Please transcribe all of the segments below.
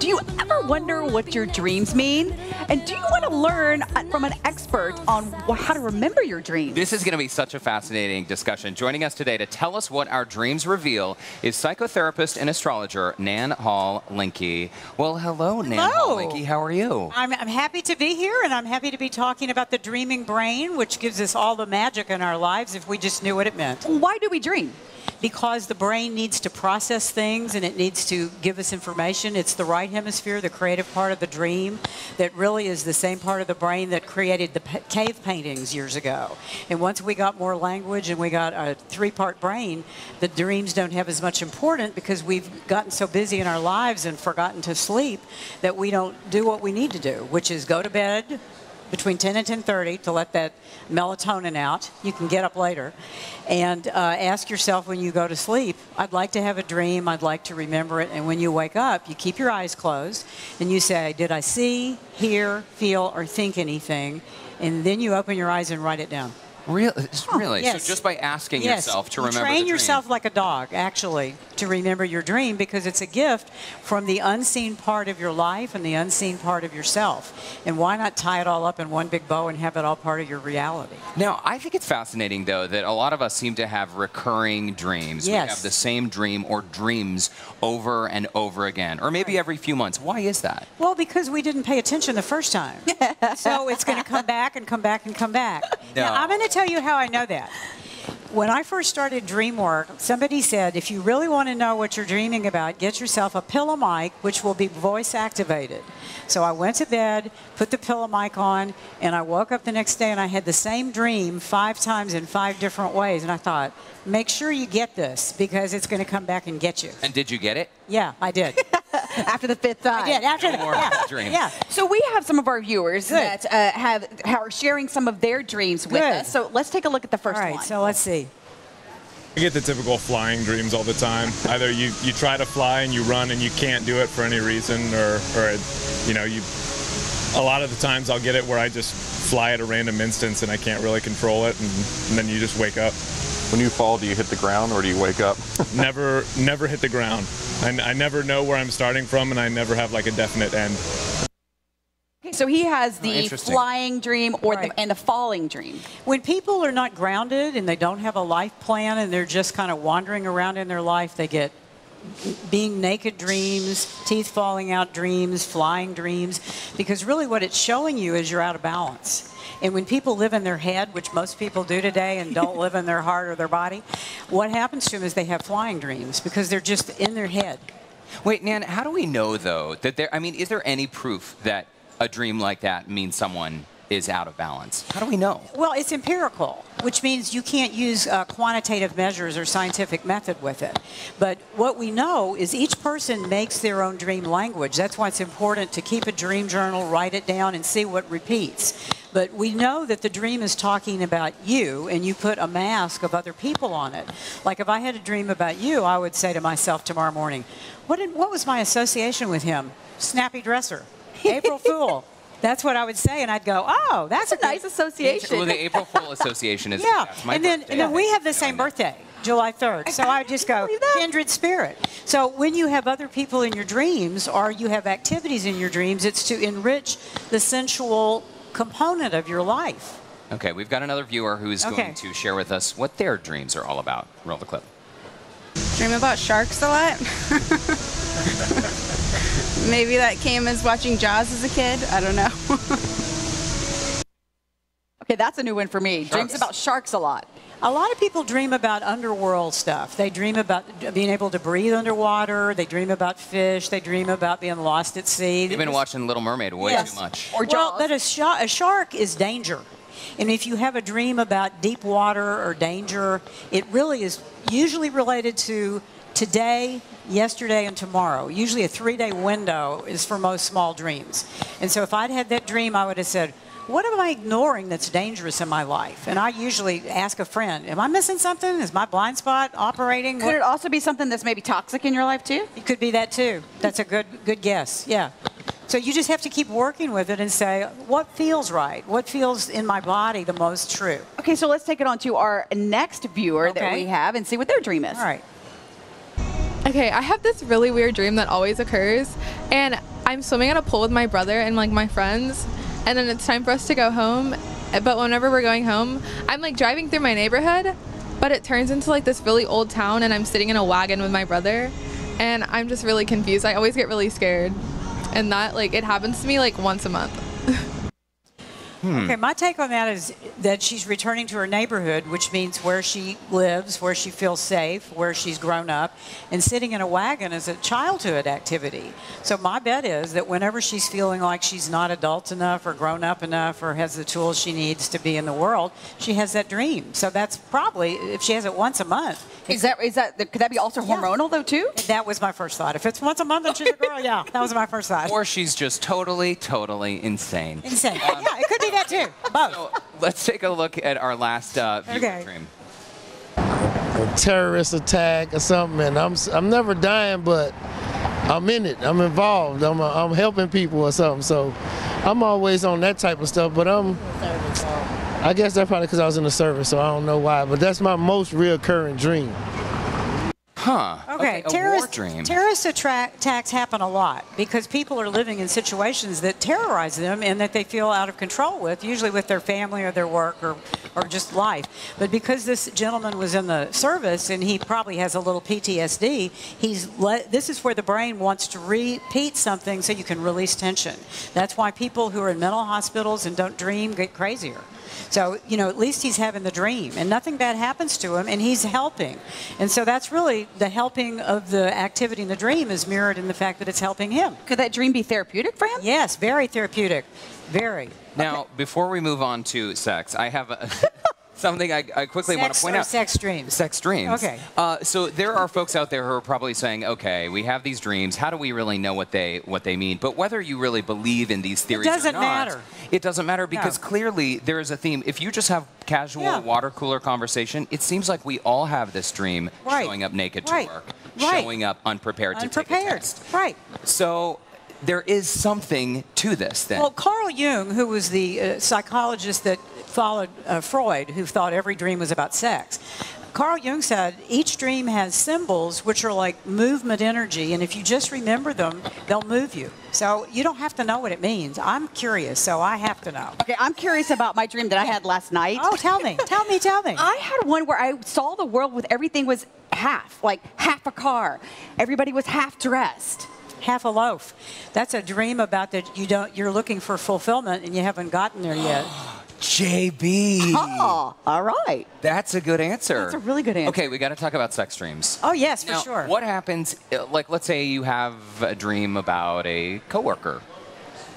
Do you ever wonder what your dreams mean? And do you want to learn from an expert on how to remember your dreams? This is going to be such a fascinating discussion. Joining us today to tell us what our dreams reveal is psychotherapist and astrologer Nan Hall Linke. Well, hello, Nan Hall Linke. How are you? I'm happy to be here, and I'm happy to be talking about the dreaming brain, which gives us all the magic in our lives if we just knew what it meant. Why do we dream? Because the brain needs to process things and it needs to give us information. It's the right hemisphere, the creative part of the dream, that really is the same part of the brain that created the cave paintings years ago. And once we got more language and we got a three-part brain, the dreams don't have as much importance because we've gotten so busy in our lives and forgotten to sleep that we don't do what we need to do, which is go to bed between 10 and 10:30 to let that melatonin out. You can get up later. And ask yourself when you go to sleep, I'd like to have a dream, I'd like to remember it. And when you wake up, you keep your eyes closed and you say, did I see, hear, feel, or think anything? And then you open your eyes and write it down. Really? Really? Yes. So just by asking yourself to remember train the yourself dream. like a dog, actually, to remember your dream because it's a gift from the unseen part of your life and the unseen part of yourself. And why not tie it all up in one big bow and have it all part of your reality? Now, I think it's fascinating, though, that a lot of us seem to have recurring dreams. Yes. We have the same dream or dreams over and over again, or maybe every few months. Why is that? Well, because we didn't pay attention the first time. So it's going to come back and come back and come back. No. Now, I'm going to tell you how I know that. When I first started dream work, somebody said, if you really want to know what you're dreaming about, get yourself a pillow mic, which will be voice activated. So I went to bed, put the pillow mic on, and I woke up the next day and I had the same dream 5 times in 5 different ways. And I thought, make sure you get this because it's going to come back and get you. And did you get it? Yeah, I did. After the 5th time. I did. After No more dreams. Yeah. So we have some of our viewers that are sharing some of their dreams with Good. us. So let's take a look at the All first right, one. so let's see. I get the typical flying dreams all the time. Either you try to fly and you run and you can't do it for any reason, or you know, a lot of the times I'll get it where I just fly at a random instance and I can't really control it, and then you just wake up. When you fall, do you hit the ground or do you wake up? Never hit the ground. I never know where I'm starting from, and I never have like a definite end. Okay, so he has the interesting. flying dream or Right. and the falling dream. When people are not grounded and they don't have a life plan and they're just kind of wandering around in their life, they get being naked dreams, teeth falling out dreams, flying dreams, because really what it's showing you is you're out of balance. And when people live in their head, which most people do today and don't live in their heart or their body, what happens to them is they have flying dreams because they're just in their head. Wait, Nan, how do we know, though, that is there any proof that a dream like that means someone is out of balance? How do we know? Well, it's empirical, which means you can't use quantitative measures or scientific method with it. But what we know is each person makes their own dream language. That's why it's important to keep a dream journal, write it down, and see what repeats. But we know that the dream is talking about you, and you put a mask of other people on it. Like if I had a dream about you, I would say to myself tomorrow morning, what was my association with him? Snappy dresser. April Fool. That's what I would say, and I'd go, oh, that's a nice association. Well, the April Fool Association is yeah. that's my And then birthday. we have the same birthday, July 3rd. So I would just go, kindred spirit. So when you have other people in your dreams or you have activities in your dreams, it's to enrich the sensual component of your life. Okay, we've got another viewer who's going to share with us what their dreams are all about. Roll the clip. Dream about sharks a lot. Maybe that came as watching Jaws as a kid. I don't know. Okay, that's a new one for me. Dreams about sharks a lot. A lot of people dream about underworld stuff. They dream about being able to breathe underwater. They dream about fish. They dream about being lost at sea. You've been watching Little Mermaid way too much. Or Jaws. Well, but a shark is danger. And if you have a dream about deep water or danger, it really is usually related to today, yesterday, and tomorrow. Usually a 3-day window is for most small dreams. And so if I'd had that dream, I would have said, what am I ignoring that's dangerous in my life? And I usually ask a friend, am I missing something? Is my blind spot operating? Could it also be something that's maybe toxic in your life too? It could be that too. That's a good guess. Yeah. So you just have to keep working with it and say, what feels right? What feels in my body the most true? Okay, so let's take it on to our next viewer that we have and see what their dream is. All right. Okay, I have this really weird dream that always occurs, and I'm swimming at a pool with my brother and like my friends, and then it's time for us to go home. But whenever we're going home, I'm like driving through my neighborhood, but it turns into like this really old town, and I'm sitting in a wagon with my brother, and I'm just really confused. I always get really scared, and that like it happens to me like once a month. Okay, my take on that is that she's returning to her neighborhood, which means where she lives, where she feels safe, where she's grown up, and sitting in a wagon is a childhood activity. So my bet is that whenever she's feeling like she's not adult enough or grown up enough or has the tools she needs to be in the world, she has that dream. So that's probably, if she has it once a month. Could that be also hormonal though too? That was my first thought. If it's once a month and she's a girl, yeah, that was my first thought. Or she's just totally insane. Insane. Yeah, it could be that too. Both. So let's take a look at our last viewer dream. A terrorist attack or something, and I'm never dying, but I'm in it. I'm involved. I'm helping people or something. So I'm always on that type of stuff. But I guess that's probably because I was in the service, so I don't know why. But that's my most reoccurring dream. Huh. Okay, terrorist attacks happen a lot because people are living in situations that terrorize them and that they feel out of control with, usually with their family or their work or just life. But because this gentleman was in the service and he probably has a little PTSD, this is where the brain wants to repeat something so you can release tension. That's why people who are in mental hospitals and don't dream get crazier. So, you know, at least he's having the dream and nothing bad happens to him and he's helping. And so that's really the helping of the activity in the dream is mirrored in the fact that it's helping him. Could that dream be therapeutic for him? Yes, very therapeutic. Very. Now, before we move on to sex, I have something I quickly want to point out. Sex dreams. Sex dreams. Okay. So there are folks out there who are probably saying, okay, we have these dreams. How do we really know what they mean? But whether you really believe in these theories or not, doesn't matter. It doesn't matter because clearly there is a theme. If you just have casual water cooler conversation, it seems like we all have this dream showing up naked to work, showing up unprepared to take a test. Right. So there is something to this then. Well, Carl Jung, who was the psychologist that followed Freud, who thought every dream was about sex, Carl Jung said each dream has symbols which are like movement energy, and if you just remember them, they'll move you. So you don't have to know what it means. I'm curious, so I have to know. Okay, I'm curious about my dream that I had last night. Oh, tell me. Tell me. I had one where I saw the world with everything was half, like half a car. Everybody was half dressed. Half a loaf. That's a dream about that you're looking for fulfillment and you haven't gotten there yet. JB. Oh, all right. That's a good answer. That's a really good answer. Okay, we got to talk about sex dreams. Oh, yes, for now, sure. What happens, like, let's say you have a dream about a coworker.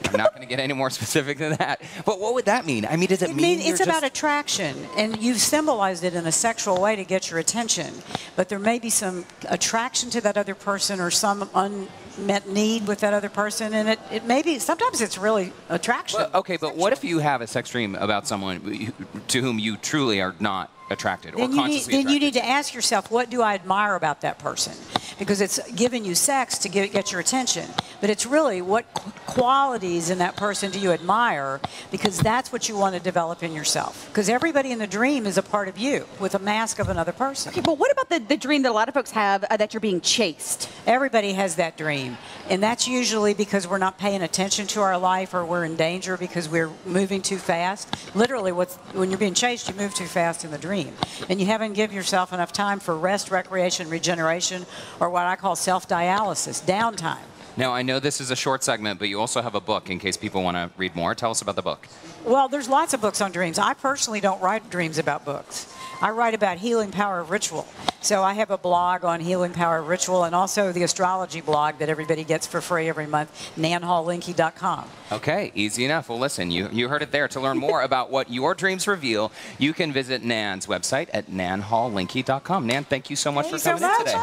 I'm not going to get any more specific than that. But what would that mean? I mean, does it mean it's about attraction, and you've symbolized it in a sexual way to get your attention. But there may be some attraction to that other person or some unmet need with that other person, and it may be, sometimes it's really attraction. Well, okay, but what if you have a sex dream about someone to whom you truly are not attracted or consciously attracted? Then you need to ask yourself, what do I admire about that person? Because it's giving you sex to get your attention. But it's really what qualities in that person do you admire, because that's what you want to develop in yourself. Because everybody in the dream is a part of you with a mask of another person. Okay, but what about the dream that a lot of folks have that you're being chased? Everybody has that dream. And that's usually because we're not paying attention to our life or we're in danger because we're moving too fast. Literally, when you're being chased, you move too fast in the dream. And you haven't given yourself enough time for rest, recreation, regeneration, or what I call self-dialysis, downtime. Now, I know this is a short segment, but you also have a book in case people want to read more. Tell us about the book. Well, there's lots of books on dreams. I personally don't write dreams about books. I write about healing power of ritual. So I have a blog on healing power of ritual and also the astrology blog that everybody gets for free every month, nanhalllinky.com. Okay, easy enough. Well, listen, you heard it there. To learn more about what your dreams reveal, you can visit Nan's website at nanhalllinky.com. Nan, thank you so much for coming in today.